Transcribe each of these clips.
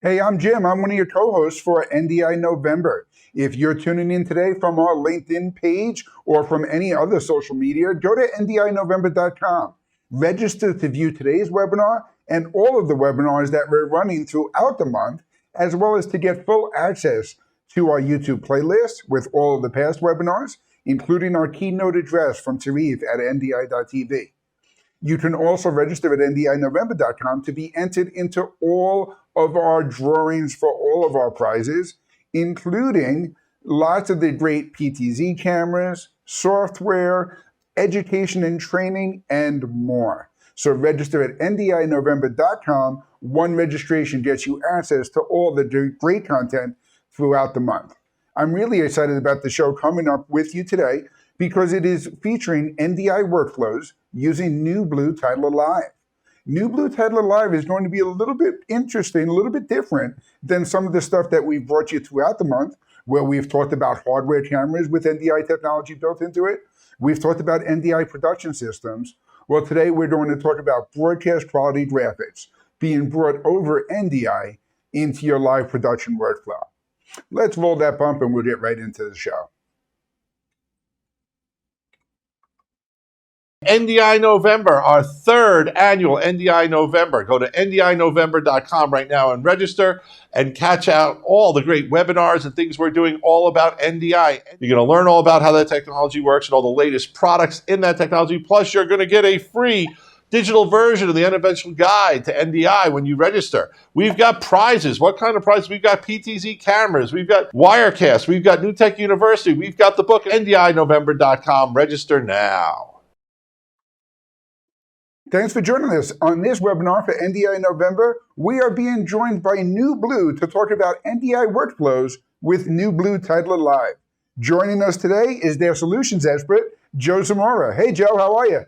Hey, I'm Jim. I'm one of your co-hosts for NDI November. If you're tuning in today from our LinkedIn page or from any other social media, go to ndinovember.com. Register to view today's webinar and all of the webinars that we're running throughout the month, as well as to get full access to our YouTube playlist with all of the past webinars, including our keynote address from Tarif at ndi.tv. You can also register at ndinovember.com to be entered into all of our drawings for all of our prizes, including lots of the great PTZ cameras, software, education and training, and more. So register at ndinovember.com. One registration gets you access to all the great content throughout the month. I'm really excited about the show coming up with you today because it is featuring NDI workflows using NewBlue Titler Live. NewBlue Titler Live is going to be a little bit interesting, a little bit different than some of the stuff that we've brought you throughout the month, where we've talked about hardware cameras with NDI technology built into it. We've talked about NDI production systems. Well, today we're going to talk about broadcast quality graphics being brought over NDI into your live production workflow. Let's roll that bump and we'll get right into the show. NDI November, our third annual NDI November. Go to ndinovember.com right now and register and catch out all the great webinars and things we're doing all about NDI. You're going to learn all about how that technology works and all the latest products in that technology. Plus, you're going to get a free digital version of the unofficial guide to NDI when you register. We've got prizes. What kind of prizes? We've got PTZ cameras. We've got Wirecast. We've got New Tech University. We've got the book, ndinovember.com. Register now. Thanks for joining us on this webinar for NDI November. We are being joined by NewBlue to talk about NDI workflows with NewBlue Titler Live. Joining us today is their solutions expert, Joe Zamora. Hey, Joe, how are you?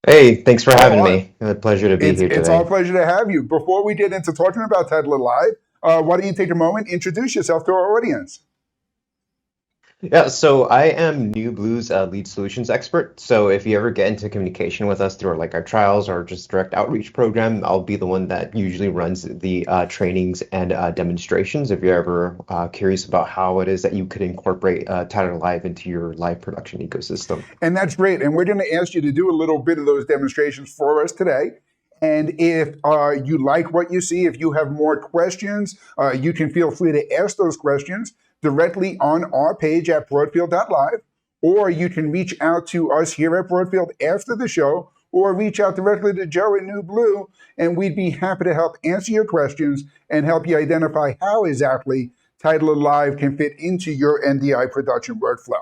Hey, thanks for having me. A pleasure to be here today. It's our pleasure to have you. Before we get into talking about Titler Live, why don't you take a moment, introduce yourself to our audience? Yeah, so I am NewBlue's lead solutions expert. So if you ever get into communication with us through our trials or just direct outreach program, I'll be the one that usually runs the trainings and demonstrations if you're ever curious about how it is that you could incorporate Titler Live into your live production ecosystem. And that's great. And we're going to ask you to do a little bit of those demonstrations for us today. And if you like what you see, if you have more questions, you can feel free to ask those questions directly on our page at broadfield.live, or you can reach out to us here at Broadfield after the show, or reach out directly to Joe at NewBlue, and we'd be happy to help answer your questions and help you identify how exactly Titler Live can fit into your NDI production workflow.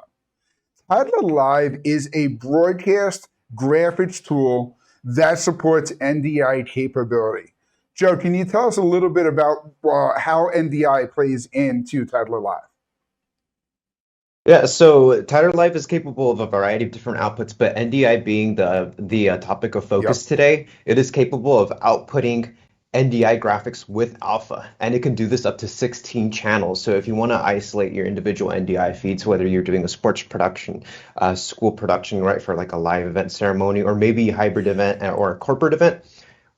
Titler Live is a broadcast graphics tool that supports NDI capability. Joe, can you tell us a little bit about how NDI plays into Titler Live? Yeah, so Titler Live is capable of a variety of different outputs, but NDI being the topic of focus today, it is capable of outputting NDI graphics with alpha, and it can do this up to 16 channels. So if you want to isolate your individual NDI feeds, whether you're doing a sports production, school production, right, for like a live event ceremony, or maybe a hybrid event or a corporate event,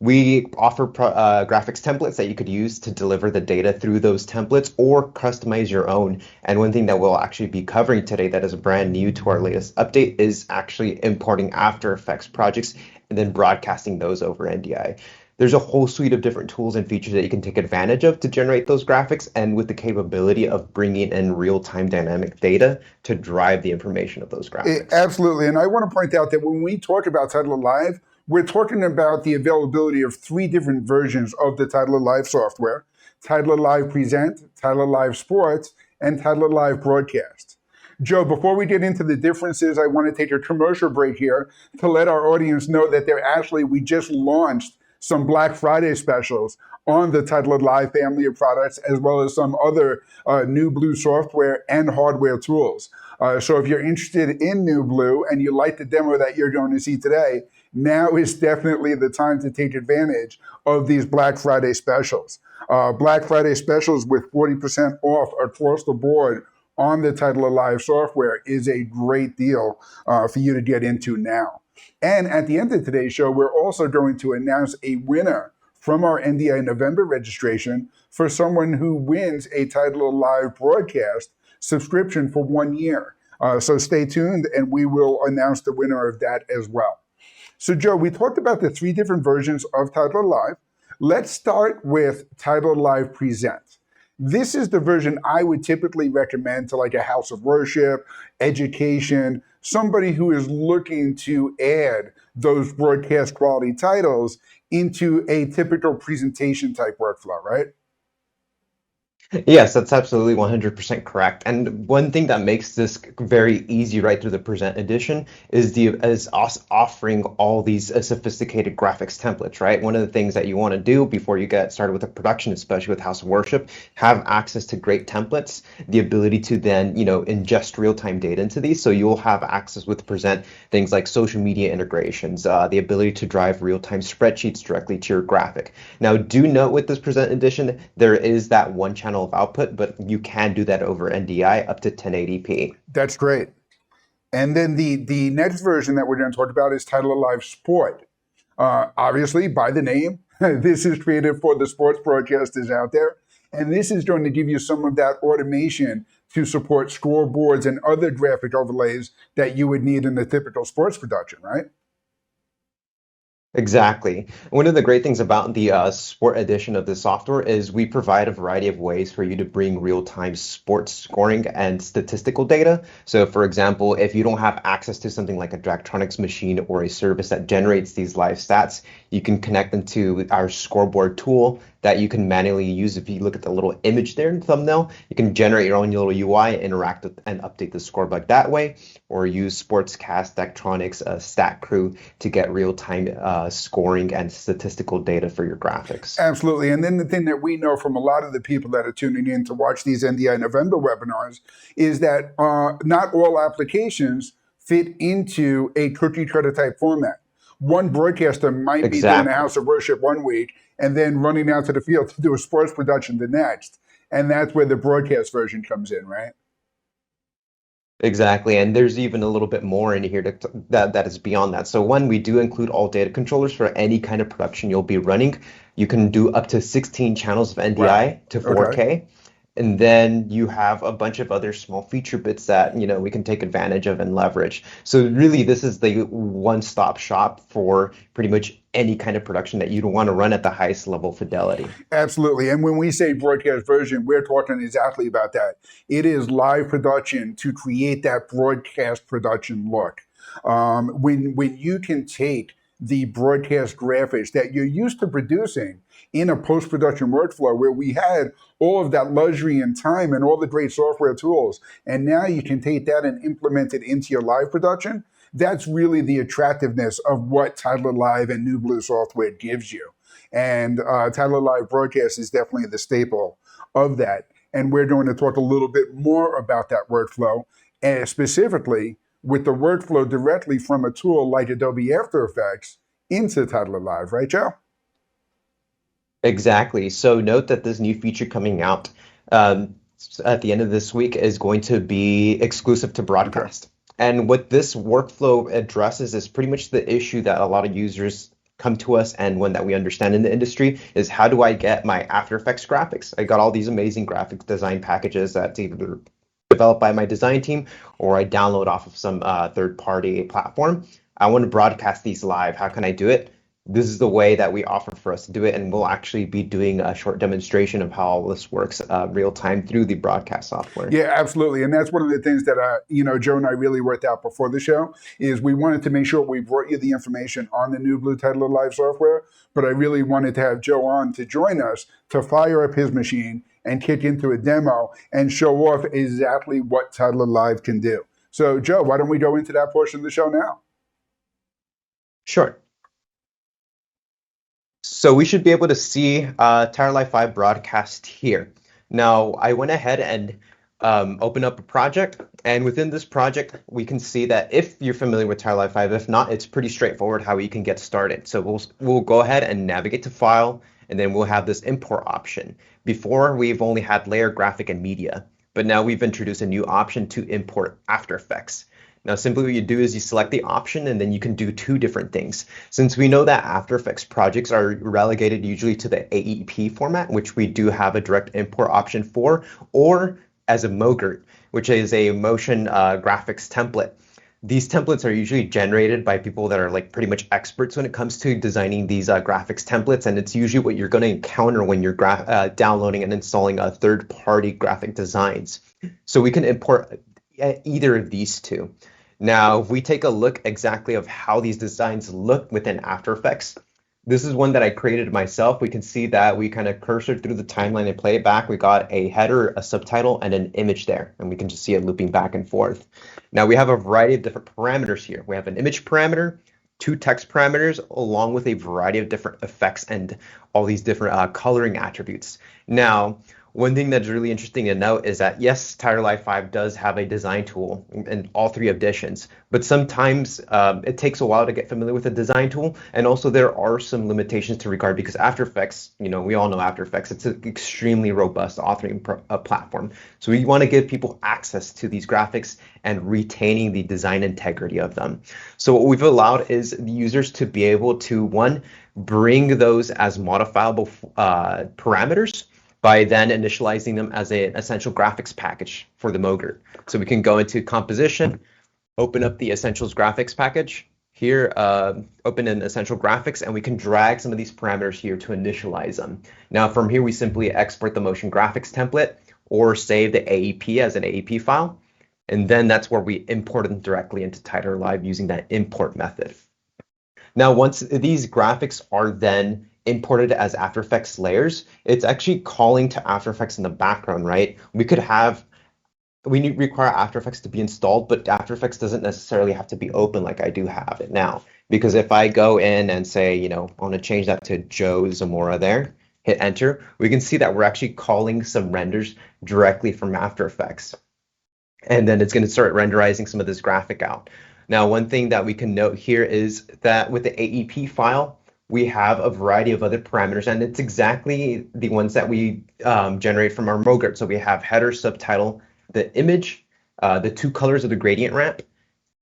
we offer graphics templates that you could use to deliver the data through those templates or customize your own. And one thing that we'll actually be covering today that is brand new to our latest update is actually importing After Effects projects and then broadcasting those over NDI. There's a whole suite of different tools and features that you can take advantage of to generate those graphics, and with the capability of bringing in real-time dynamic data to drive the information of those graphics. Absolutely, and I want to point out that when we talk about Titler Live, we're talking about the availability of 3 different versions of the Titler Live software: Titler Live Present, Titler Live Sports, and Titler Live Broadcast. Joe, before we get into the differences, I want to take a commercial break here to let our audience know that we just launched some Black Friday specials on the Titler Live family of products, as well as some other NewBlue software and hardware tools. So if you're interested in NewBlue and you like the demo that you're going to see today, now is definitely the time to take advantage of these Black Friday specials. Black Friday specials with 40% off across the board on the Titler Live software is a great deal for you to get into now. And at the end of today's show, we're also going to announce a winner from our NDI November registration for someone who wins a Titler Live broadcast subscription for 1 year. So stay tuned, and we will announce the winner of that as well. So, Joe, we talked about the 3 different versions of Titler Live. Let's start with Titler Live Present. This is the version I would typically recommend to like a house of worship, education, somebody who is looking to add those broadcast quality titles into a typical presentation type workflow, right? Yes, that's absolutely 100% correct. And one thing that makes this very easy right through the Present Edition is us offering all these sophisticated graphics templates, right? One of the things that you want to do before you get started with a production, especially with House of Worship, have access to great templates, the ability to then, ingest real-time data into these. So you'll have access with Present things like social media integrations, the ability to drive real-time spreadsheets directly to your graphic. Now, do note with this Present Edition, there is that one channel of output, but you can do that over NDI up to 1080p. That's great. And then the next version that we're going to talk about is Titler Live Sport. Obviously, by the name, this is created for the sports broadcasters out there. And this is going to give you some of that automation to support scoreboards and other graphic overlays that you would need in the typical sports production, right? Exactly. One of the great things about the sport edition of the software is we provide a variety of ways for you to bring real-time sports scoring and statistical data. So, for example, if you don't have access to something like a Daktronics machine or a service that generates these live stats, you can connect them to our scoreboard tool that you can manually use. If you look at the little image there in the thumbnail, you can generate your own little UI, interact with and update the scoreboard that way, or use Sportscast, Daktronics, Stat Crew to get real-time scoring and statistical data for your graphics. Absolutely. And then the thing that we know from a lot of the people that are tuning in to watch these NDI November webinars is that not all applications fit into a cookie cutter type format. One broadcaster might be doing a house of worship one week and then running out to the field to do a sports production the next. And that's where the broadcast version comes in, right? Exactly, and there's even a little bit more in here that is beyond that. So one, we do include all data controllers for any kind of production you'll be running. You can do up to 16 channels of NDI to 4K. Okay. And then you have a bunch of other small feature bits that, we can take advantage of and leverage. So really, this is the one-stop shop for pretty much any kind of production that you want to run at the highest level fidelity. Absolutely. And when we say broadcast version, we're talking exactly about that. It is live production to create that broadcast production look. When you can take the broadcast graphics that you're used to producing in a post-production workflow where we had all of that luxury and time and all the great software tools, and now you can take that and implement it into your live production, that's really the attractiveness of what Titler Live and NewBlue software gives you. And Titler Live Broadcast is definitely the staple of that. And we're going to talk a little bit more about that workflow, and specifically with the workflow directly from a tool like Adobe After Effects into Titler Live, right, Joe? Exactly. So note that this new feature coming out at the end of this week is going to be exclusive to broadcast. Okay. And what this workflow addresses is pretty much the issue that a lot of users come to us, and one that we understand in the industry is, how do I get my After Effects graphics? I got all these amazing graphics design packages that's either developed by my design team or I download off of some third-party platform. I want to broadcast these live. How can I do it? This is the way that we offer for us to do it, and we'll actually be doing a short demonstration of how all this works real time through the broadcast software. Yeah, absolutely. And that's one of the things that Joe and I really worked out before the show, is we wanted to make sure we brought you the information on the NewBlue Titler Live software, but I really wanted to have Joe on to join us to fire up his machine and kick into a demo and show off exactly what Titler Live can do. So, Joe, why don't we go into that portion of the show now? Sure. So we should be able to see Titler Live 5 broadcast here. Now, I went ahead and opened up a project, and within this project, we can see that if you're familiar with Titler Live 5, if not, it's pretty straightforward how you can get started. So we'll go ahead and navigate to File, and then we'll have this import option. Before, we've only had layer, graphic, and media, but now we've introduced a new option to import After Effects. Now, simply what you do is you select the option and then you can do two different things. Since we know that After Effects projects are relegated usually to the AEP format, which we do have a direct import option for, or as a MOGRT, which is a motion graphics template. These templates are usually generated by people that are like pretty much experts when it comes to designing these graphics templates, and it's usually what you're going to encounter when you're downloading and installing third-party graphic designs. So we can import either of these two. Now, if we take a look exactly of how these designs look within After Effects, this is one that I created myself. We can see that we kind of cursor through the timeline and play it back. We got a header, a subtitle, and an image there, and we can just see it looping back and forth. Now we have a variety of different parameters here. We have an image parameter, two text parameters, along with a variety of different effects and all these different coloring attributes. Now, one thing that's really interesting to note is that, yes, Title Live 5 does have a design tool in all three editions, but sometimes it takes a while to get familiar with the design tool. And also there are some limitations to regard because After Effects, we all know After Effects, it's an extremely robust authoring platform. So we want to give people access to these graphics and retaining the design integrity of them. So what we've allowed is the users to be able to, one, bring those as modifiable parameters, by then initializing them as an essential graphics package for the MOGRT. So we can go into composition, open up the essentials graphics package here, open in essential graphics, and we can drag some of these parameters here to initialize them. Now from here, we simply export the motion graphics template or save the AEP as an AEP file. And then that's where we import them directly into Title Live using that import method. Now, once these graphics are then imported as After Effects layers, it's actually calling to After Effects in the background, right? We require After Effects to be installed, but After Effects doesn't necessarily have to be open like I do have it now. Because if I go in and say, I want to change that to Joe Zamora there, hit enter, we can see that we're actually calling some renders directly from After Effects. And then it's going to start renderizing some of this graphic out. Now, one thing that we can note here is that with the AEP file, we have a variety of other parameters, and it's exactly the ones that we generate from our MOGRT. So we have header, subtitle, the image, the two colors of the gradient ramp,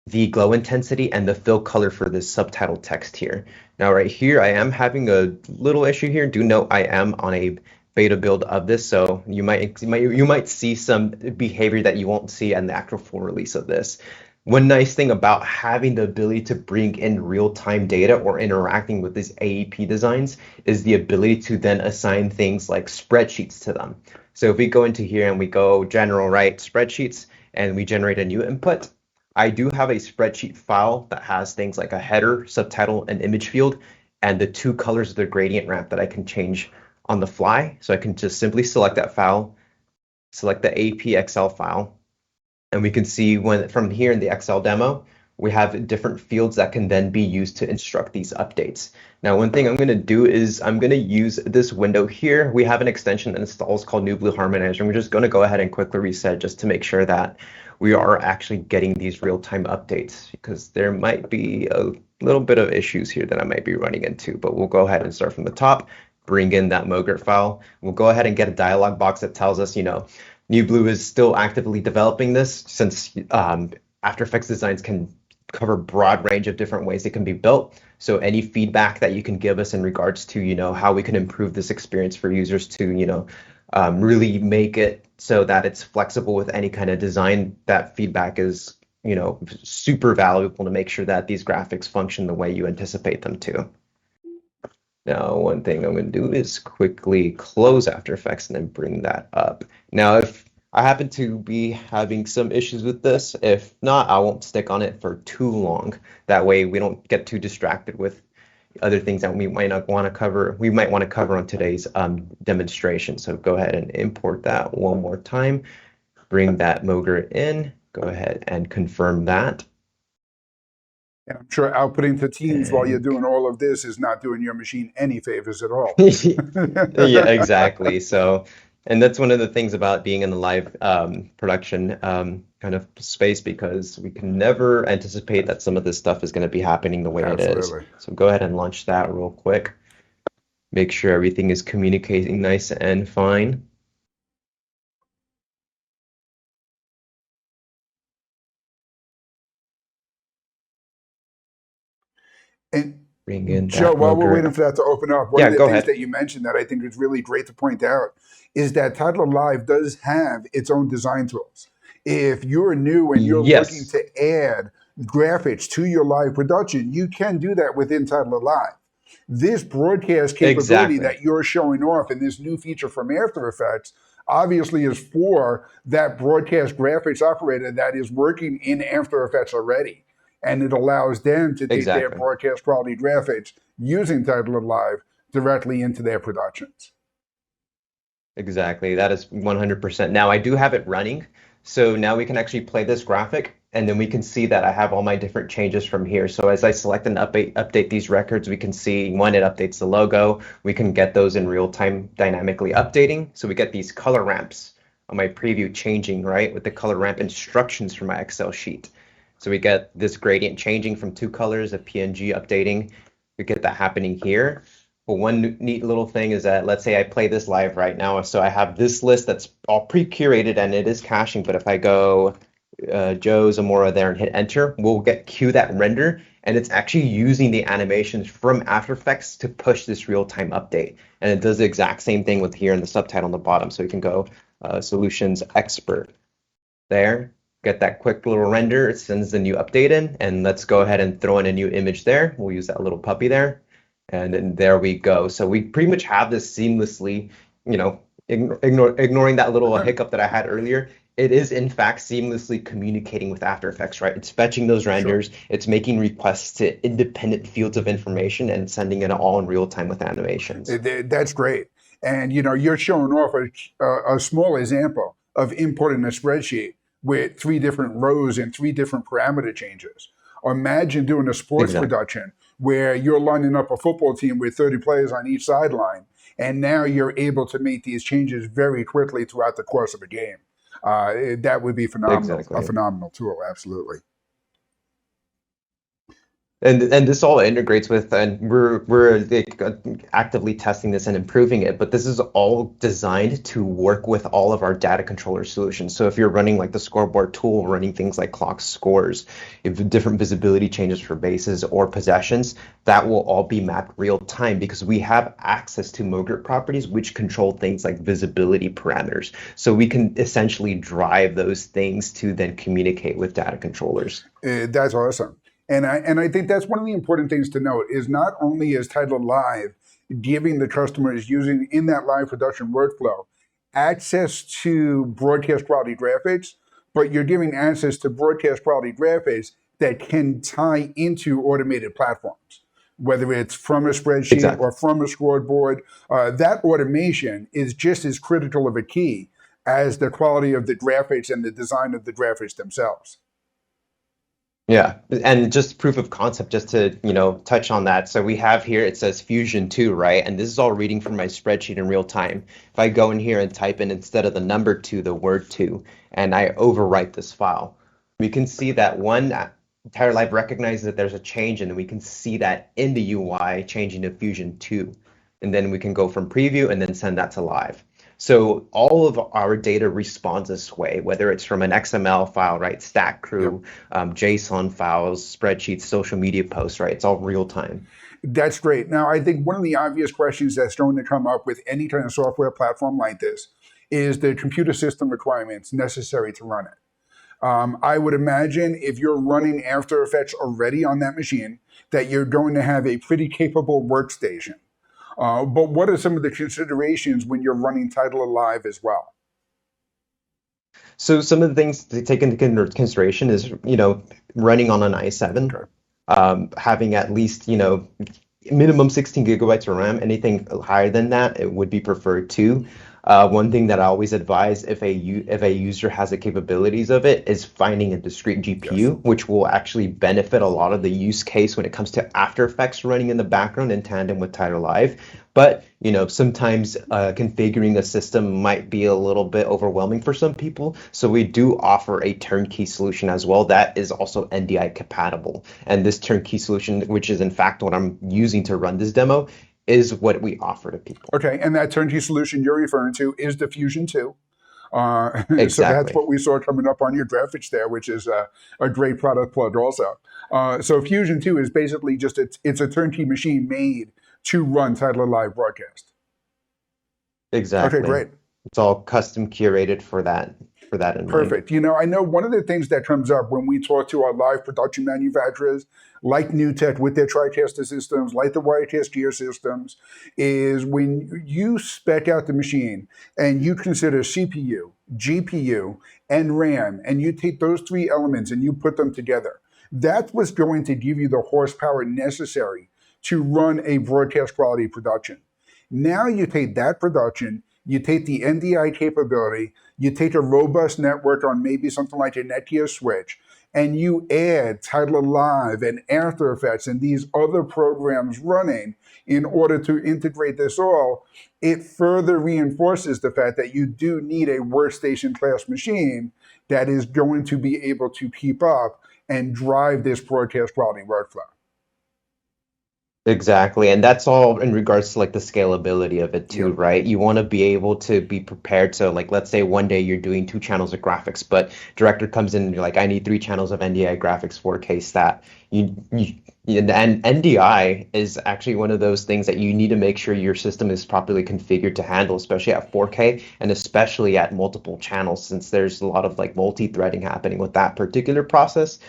the glow intensity, and the fill color for this subtitle text here. Now, right here, I am having a little issue here. Do note I am on a beta build of this, so you might see some behavior that you won't see in the actual full release of this. One nice thing about having the ability to bring in real-time data or interacting with these AEP designs is the ability to then assign things like spreadsheets to them. So if we go into here and we go general, right, spreadsheets, and we generate a new input, I do have a spreadsheet file that has things like a header, subtitle, and image field, and the two colors of the gradient ramp that I can change on the fly. So I can just simply select that file, select the AEP Excel file, and we can see from here in the Excel demo, we have different fields that can then be used to instruct these updates. Now, one thing I'm going to do is I'm going to use this window here. We have an extension that installs called NewBlue Harmonizer. And we're just going to go ahead and quickly reset just to make sure that we are actually getting these real-time updates, because there might be a little bit of issues here that I might be running into. But we'll go ahead and start from the top, bring in that MOGRT file. We'll go ahead and get a dialog box that tells us, NewBlue is still actively developing this, since After Effects designs can cover a broad range of different ways it can be built. So any feedback that you can give us in regards to, how we can improve this experience for users to, really make it so that it's flexible with any kind of design, that feedback is, super valuable to make sure that these graphics function the way you anticipate them to. Now, one thing I'm going to do is quickly close After Effects and then bring that up. Now, if I happen to be having some issues with this, if not, I won't stick on it for too long. That way we don't get too distracted with other things that we might not want to cover. We might want to cover on today's demonstration. So go ahead and import that one more time. Bring that MOGRT in. Go ahead and confirm that. And I'm sure outputting to Teams while you're doing all of this is not doing your machine any favors at all. Yeah, exactly. So, and that's one of the things about being in the live production kind of space, because we can never anticipate that some of this stuff is going to be happening the way it is. So go ahead and launch that real quick. Make sure everything is communicating nice and fine. And Bring in Joe, that while we're waiting logger. for that to open up, one Yeah, of the go things ahead. that you mentioned that I think is really great to point out is that Titler Live does have its own design tools. If you're new and you're looking Yes, to add graphics to your live production, you can do that within Titler Live. This broadcast capability exactly. that you're showing off in this new feature from After Effects obviously is for that broadcast graphics operator that is working in After Effects already. And it allows them to take their Exactly. broadcast quality graphics using Titler Live directly into their productions. Exactly. That is 100%. Now I do have it running. So now we can actually play this graphic and then we can see that I have all my different changes from here. So as I select and update these records, we can see one, it updates the logo. We can get those in real time dynamically updating. So we get these color ramps on my preview changing, right, with the color ramp instructions from my Excel sheet. So we get this gradient changing from two colors, a PNG updating. We get that happening here. But one neat little thing is that let's say I play this live right now. So I have this list that's all pre-curated and it is caching. But if I go Joe Zamora there and hit enter, we'll get cue that render. And it's actually using the animations from After Effects to push this real-time update. And it does the exact same thing with here in the subtitle on the bottom. So you can go Solutions Expert there, get that quick little render. It sends the new update in. And let's go ahead and throw in a new image there. We'll use that little puppy there. And then there we go. So we pretty much have this seamlessly, ignoring that little hiccup that I had earlier. It is in fact seamlessly communicating with After Effects, right? It's fetching those renders, it's making requests to independent fields of information and sending it all in real time with animations. That's great. And you're showing off a small example of importing a spreadsheet with three different rows and three different parameter changes. Or imagine doing a sports Exactly. production where you're lining up a football team with 30 players on each sideline, and now you're able to make these changes very quickly throughout the course of a game. That would be phenomenal, a Exactly. phenomenal tool, absolutely. And this all integrates with, and we're like, actively testing this and improving it. But this is all designed to work with all of our data controller solutions. So if you're running like the scoreboard tool, running things like clock scores, if different visibility changes for bases or possessions, that will all be mapped real time because we have access to Mogert properties which control things like visibility parameters. So we can essentially drive those things to then communicate with data controllers. That's awesome. And I think that's one of the important things to note is not only is Titler Live giving the customers using in that live production workflow access to broadcast quality graphics, but you're giving access to broadcast quality graphics that can tie into automated platforms, whether it's from a spreadsheet Exactly. or from a scoreboard. That automation is just as critical of a key as the quality of the graphics and the design of the graphics themselves. Yeah, and just proof of concept, just to, touch on that. So we have here, it says Fusion 2, right? And this is all reading from my spreadsheet in real time. If I go in here and type in instead of the number 2, the word 2, and I overwrite this file, we can see that Tire Live recognizes that there's a change, and we can see that in the UI changing to Fusion 2. And then we can go from preview and then send that to live. So all of our data responds this way, whether it's from an XML file, right, Stack Crew, JSON files, spreadsheets, social media posts, right? It's all real time. That's great. Now, I think one of the obvious questions that's going to come up with any kind of software platform like this is the computer system requirements necessary to run it. I would imagine if you're running After Effects already on that machine, that you're going to have a pretty capable workstation. But what are some of the considerations when you're running Titler Live as well? So some of the things to take into consideration is, running on an i7, Okay. having at least, minimum 16 gigabytes of RAM. Anything higher than that, it would be preferred too. One thing that I always advise if a user has the capabilities of it is finding a discrete GPU, Yes. which will actually benefit a lot of the use case when it comes to After Effects running in the background in tandem with Titler Live. But sometimes configuring a system might be a little bit overwhelming for some people. So we do offer a turnkey solution as well that is also NDI compatible. And this turnkey solution, which is in fact what I'm using to run this demo, is what we offer to people. Okay, and that turnkey solution you're referring to is the Fusion 2. So that's Exactly. what we saw coming up on your graphics there, which is a great product plug also. So Fusion 2 is basically just it's a turnkey machine made to run Titler Live broadcast. Okay, Exactly. great. It's all custom curated for that in mind. Perfect. I know one of the things that comes up when we talk to our live production manufacturers, like NewTek with their TriCaster systems, like the Wirecast Gear systems, is when you spec out the machine and you consider CPU, GPU, and RAM, and you take those three elements and you put them together. That's what's going to give you the horsepower necessary to run a broadcast quality production. Now you take that production, you take the NDI capability, you take a robust network on maybe something like a Netgear switch, and you add Titler Live and After Effects and these other programs running in order to integrate this all, it further reinforces the fact that you do need a workstation class machine that is going to be able to keep up and drive this broadcast quality workflow. Exactly. And that's all in regards to like the scalability of it too, Yep. right? You want to be able to be prepared. So like let's say one day you're doing 2 channels of graphics, but director comes in and you're like, I need 3 channels of NDI graphics, 4K stat. And NDI is actually one of those things that you need to make sure your system is properly configured to handle, especially at 4K and especially at multiple channels, since there's a lot of like multi-threading happening with that particular process.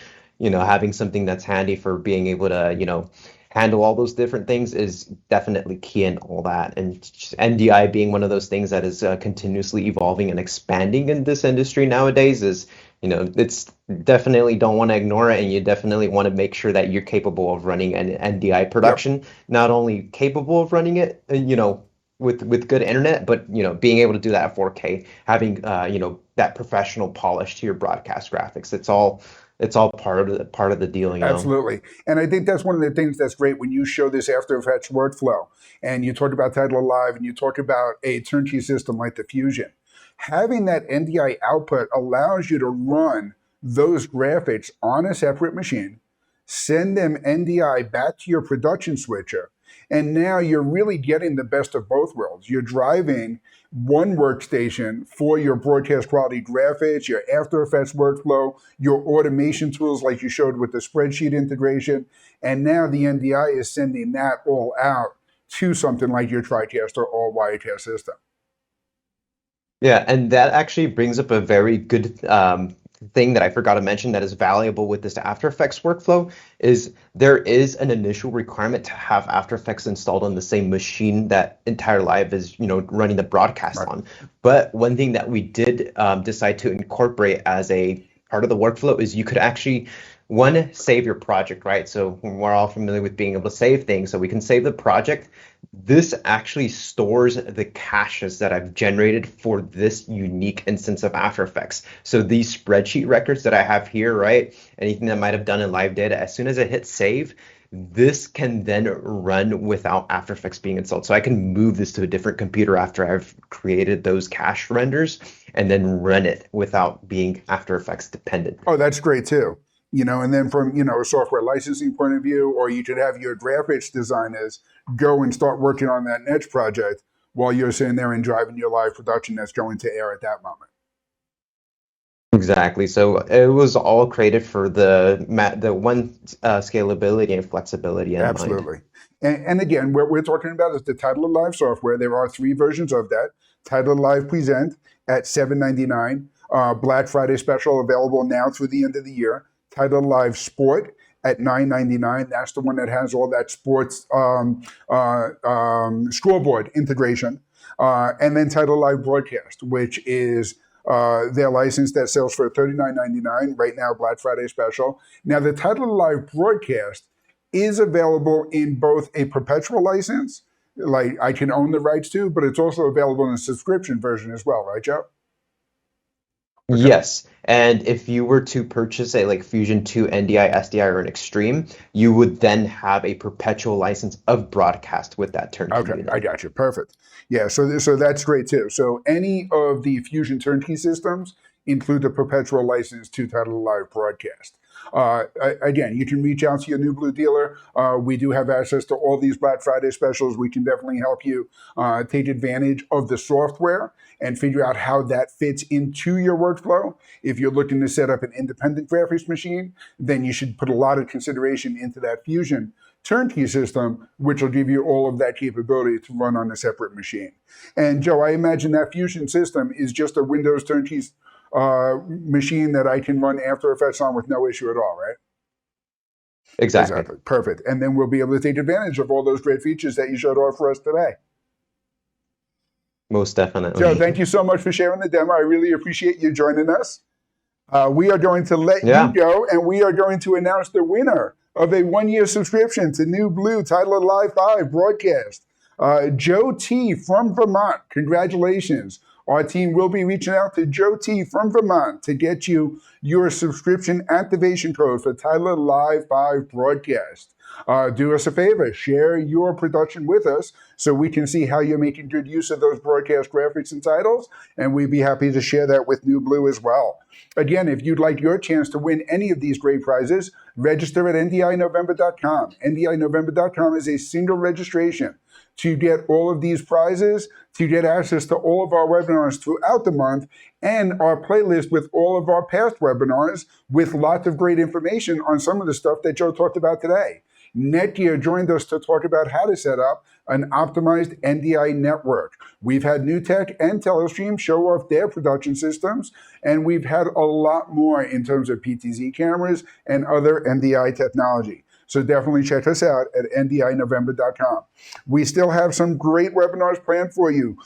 Having something that's handy for being able to, handle all those different things is definitely key in all that. And just NDI being one of those things that is continuously evolving and expanding in this industry nowadays is, it's definitely don't want to ignore it. And you definitely want to make sure that you're capable of running an NDI Yep. production, not only capable of running it, with good internet, but, being able to do that at 4K, having, that professional polish to your broadcast graphics. It's all part of the deal. Absolutely. And I think that's one of the things that's great when you show this After Effects workflow and you talk about Titler Live and you talk about a turnkey system like the Fusion. Having that NDI output allows you to run those graphics on a separate machine, send them NDI back to your production switcher, and now you're really getting the best of both worlds. You're driving one workstation for your broadcast quality graphics, your After Effects workflow, your automation tools like you showed with the spreadsheet integration, and now the NDI is sending that all out to something like your TriCaster or Wirecast system. Yeah, and that actually brings up a very good thing that I forgot to mention that is valuable with this After Effects workflow is there is an initial requirement to have After Effects installed on the same machine that Entire Live is, running the broadcast Right. on. But one thing that we did decide to incorporate as a part of the workflow is you could actually one save your project, right? So we're all familiar with being able to save things, so we can save the project. This actually stores the caches that I've generated for this unique instance of After Effects. So these spreadsheet records that I have here, right? Anything that might have done in live data, as soon as I hit save, this can then run without After Effects being installed. So I can move this to a different computer after I've created those cache renders and then run it without being After Effects dependent. Oh, that's great too. And then from, a software licensing point of view, or you could have your graphics designers go and start working on that next project while you're sitting there and driving your live production that's going to air at that moment. Exactly. So it was all created for the one scalability and flexibility in mind. Absolutely. And again, what we're talking about is the Titler Live software. There are 3 versions of that. Titler Live Present at $7.99. Black Friday special available now through the end of the year. Titler Live Sport at $9.99. That's the one that has all that sports scoreboard integration. And then Titler Live Broadcast, which is their license that sells for $39.99 right now, Black Friday special. Now, the Titler Live Broadcast is available in both a perpetual license, like I can own the rights to, but it's also available in a subscription version as well, right, Joe? Okay. Yes, and if you were to purchase a like Fusion 2 NDI, SDI, or an Extreme, you would then have a perpetual license of broadcast with that turnkey Okay, I unit. got you. Perfect. Yeah, so that's great too. So any of the Fusion turnkey systems include the perpetual license to Titler Live Broadcast. Again, you can reach out to your NewBlue dealer. We do have access to all these Black Friday specials. We can definitely help you take advantage of the software and figure out how that fits into your workflow. If you're looking to set up an independent graphics machine, then you should put a lot of consideration into that Fusion turnkey system, which will give you all of that capability to run on a separate machine. And Joe, I imagine that Fusion system is just a Windows turnkey machine that I can run After Effects on with no issue at all, right? Exactly. Perfect. And then we'll be able to take advantage of all those great features that you showed off for us today. Most definitely. Joe, thank you so much for sharing the demo. I really appreciate you joining us. We are going to let you go, and we are going to announce the winner of a 1-year subscription to NewBlue Titler Live 5 broadcast. Joe T. from Vermont, congratulations. Our team will be reaching out to Joe T. from Vermont to get you your subscription activation code for Titler Live 5 broadcast. Do us a favor, share your production with us so we can see how you're making good use of those broadcast graphics and titles, and we'd be happy to share that with NewBlue as well. Again, if you'd like your chance to win any of these great prizes, register at NDINovember.com. NDINovember.com is a single registration to get all of these prizes, to get access to all of our webinars throughout the month, and our playlist with all of our past webinars with lots of great information on some of the stuff that Joe talked about today. Netgear joined us to talk about how to set up an optimized NDI network. We've had NewTek and Telestream show off their production systems, and we've had a lot more in terms of PTZ cameras and other NDI technology. So definitely check us out at NDINovember.com. We still have some great webinars planned for you.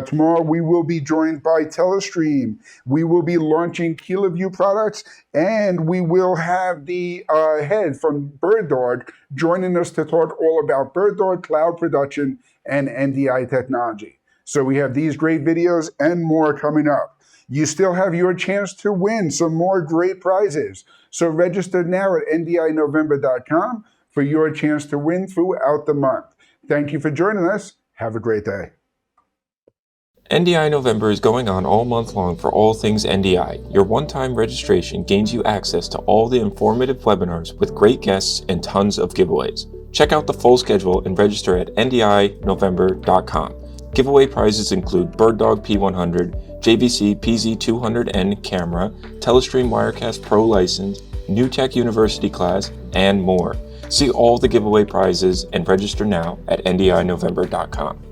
Tomorrow we will be joined by Telestream. We will be launching KiloView products, and we will have the head from BirdDog joining us to talk all about BirdDog cloud production and NDI technology. So we have these great videos and more coming up. You still have your chance to win some more great prizes. So register now at NDINovember.com for your chance to win throughout the month. Thank you for joining us. Have a great day. NDI November is going on all month long for all things NDI. Your one-time registration gains you access to all the informative webinars with great guests and tons of giveaways. Check out the full schedule and register at NDINovember.com. Giveaway prizes include BirdDog P100, JVC PZ200N camera, Telestream Wirecast Pro license, NewTek University class, and more. See all the giveaway prizes and register now at NDINovember.com.